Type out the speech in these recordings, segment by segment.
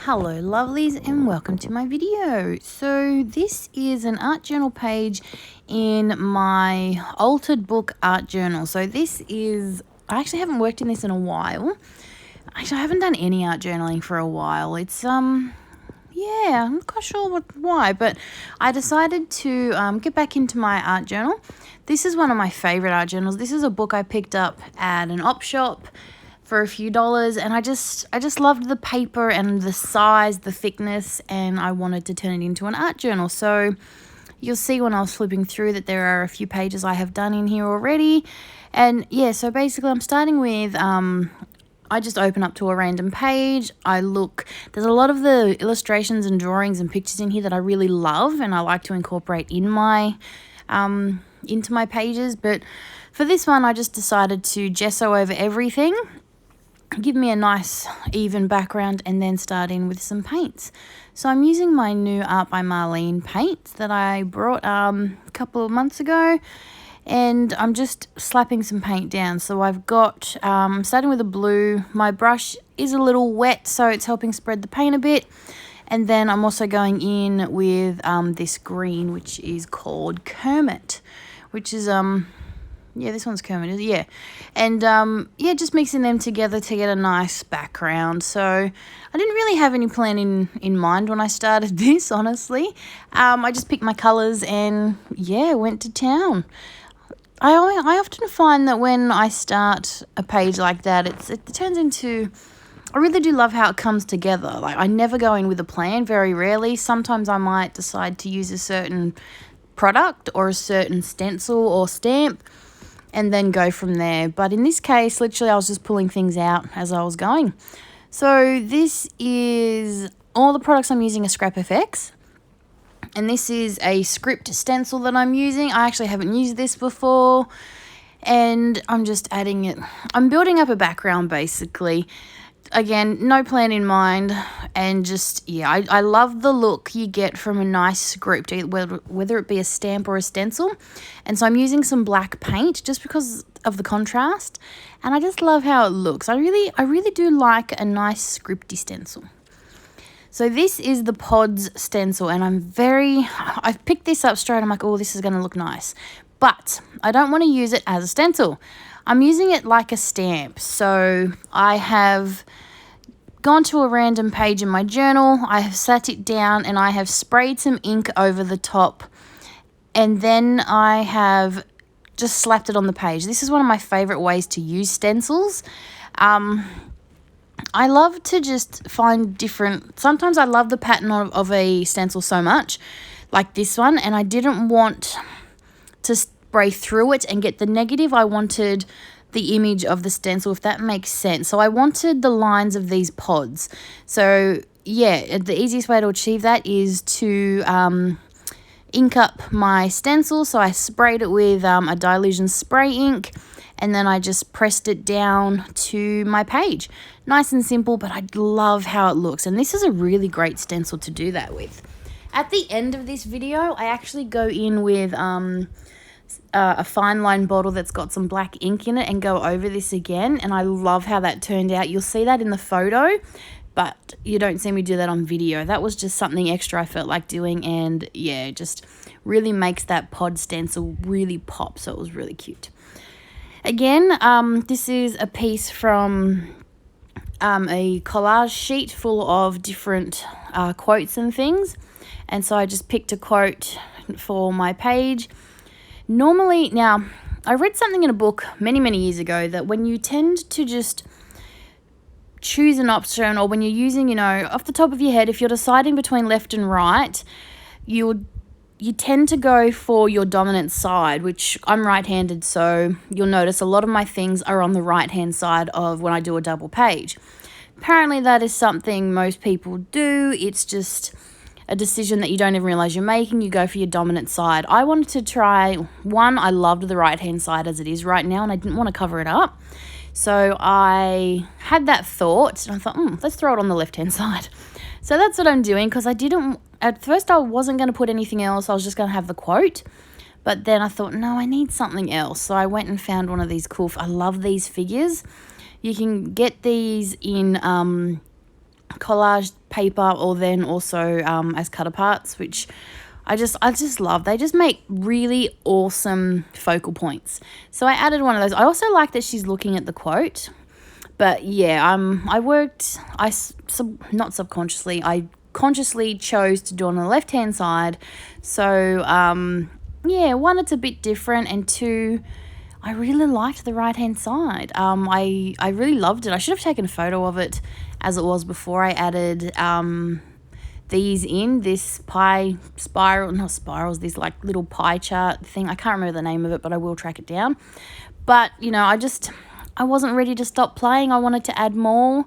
Hello lovelies and welcome to my video. So this is an art journal page in my altered book art journal. So this is, I actually haven't worked in this in a while. Actually, I haven't done any art journaling for a while. It's yeah, I'm not quite sure why, but I decided to get back into my art journal. This is one of my favorite art journals. This is a book I picked up at an op shop for a few dollars, and I just loved the paper and the size, the thickness, and I wanted to turn it into an art journal. So you'll see when I was flipping through that there are a few pages I have done in here already. And yeah, so basically I'm starting with I just open up to a random page. I look, there's a lot of the illustrations and drawings and pictures in here that I really love and I like to incorporate in my into my pages. But for this one, I just decided to gesso over everything, give me a nice even background, and then start in with some paints. So I'm using my new Art by Marlene paints that I brought a couple of months ago, and I'm just slapping some paint down. So I've got, starting with a blue. My brush is a little wet, so it's helping spread the paint a bit. And then I'm also going in with this green, which is called Kermit, which is yeah, this one's Kermit, is it? Yeah. And, yeah, just mixing them together to get a nice background. So I didn't really have any plan in mind when I started this, honestly. I just picked my colours and, yeah, went to town. I often find that when I start a page like that, it turns into... I really do love how it comes together. Like, I never go in with a plan, very rarely. Sometimes I might decide to use a certain product or a certain stencil or stamp, and then go from there. But in this case, literally I was just pulling things out as I was going. So this is, all the products I'm using are Scrap FX. And this is a script stencil that I'm using. I actually haven't used this before. And I'm just adding it. I'm building up a background basically. Again, no plan in mind, and just, yeah, I love the look you get from a nice script, whether it be a stamp or a stencil. And so I'm using some black paint just because of the contrast, and I just love how it looks. I really do like a nice scripty stencil. So this is the Pods stencil, and I've picked this up straight. I'm like, oh, this is going to look nice. But I don't want to use it as a stencil. I'm using it like a stamp. So I have gone to a random page in my journal. I have sat it down and I have sprayed some ink over the top. And then I have just slapped it on the page. This is one of my favorite ways to use stencils. I love to just find different... Sometimes I love the pattern of a stencil so much, like this one, and I didn't want to spray through it and get the negative. I wanted the image of the stencil, if that makes sense. So I wanted the lines of these pods. So yeah, the easiest way to achieve that is to ink up my stencil. So I sprayed it with a Dilution spray ink, and then I just pressed it down to my page. Nice and simple, but I love how it looks. And this is a really great stencil to do that with. At the end of this video, I actually go in with a fine line bottle that's got some black ink in it and go over this again, and I love how that turned out. You'll see that in the photo, but you don't see me do that on video. That was just something extra I felt like doing, and yeah, it just really makes that pod stencil really pop, so it was really cute. Again, this is a piece from a collage sheet full of different quotes and things, and so I just picked a quote for my page. Normally, now, I read something in a book many years ago that when you tend to just choose an option, or when you're using, you know, off the top of your head, if you're deciding between left and right, you tend to go for your dominant side, which I'm right-handed, so you'll notice a lot of my things are on the right-hand side of when I do a double page. Apparently that is something most people do. It's just a decision that you don't even realize you're making. You go for your dominant side. I wanted to try one. I loved the right-hand side as it is right now, and I didn't want to cover it up. So I had that thought, and I thought, let's throw it on the left-hand side. So that's what I'm doing, because at first I wasn't going to put anything else. I was just going to have the quote. But then I thought, no, I need something else. So I went and found one of these cool, I love these figures. You can get these in collage paper, or then also as cut aparts, which I just love. They just make really awesome focal points. So I added one of those. I also like that she's looking at the quote. But yeah, not subconsciously, I consciously chose to do it on the left-hand side. So yeah, one, it's a bit different, and two, I really liked the right-hand side. I really loved it. I should have taken a photo of it as it was before I added these in, this not spirals, this like little pie chart thing. I can't remember the name of it, but I will track it down. But, you know, I wasn't ready to stop playing. I wanted to add more,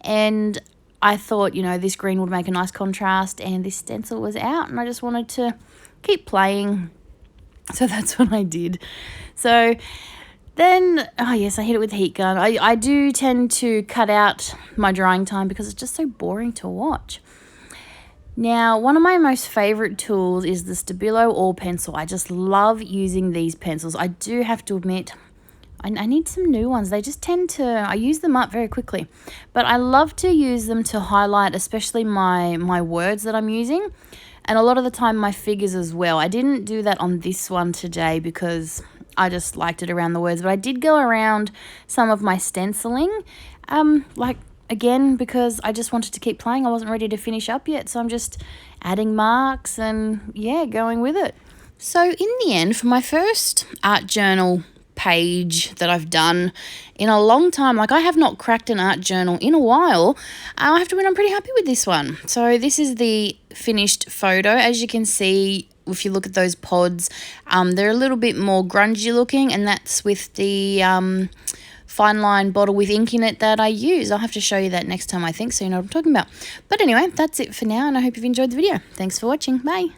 and I thought, you know, this green would make a nice contrast, and this stencil was out, and I just wanted to keep playing. So that's what I did. So then, oh yes, I hit it with the heat gun. I do tend to cut out my drying time because it's just so boring to watch. Now, one of my most favourite tools is the Stabilo All Pencil. I just love using these pencils. I do have to admit, I need some new ones. They just tend to, I use them up very quickly. But I love to use them to highlight especially my words that I'm using. And a lot of the time my figures as well. I didn't do that on this one today because I just liked it around the words. But I did go around some of my stenciling, again, because I just wanted to keep playing. I wasn't ready to finish up yet, so I'm just adding marks and, yeah, going with it. So in the end, for my first art journal page that I've done in a long time, like I have not cracked an art journal in a while, I have to admit I'm pretty happy with this one. So this is the finished photo. As you can see, if you look at those pods, they're a little bit more grungy looking, and that's with the fine line bottle with ink in it that I use. I'll have to show you that next time, I think, so you know what I'm talking about. But anyway, that's it for now, and I hope you've enjoyed the video. Thanks for watching. Bye.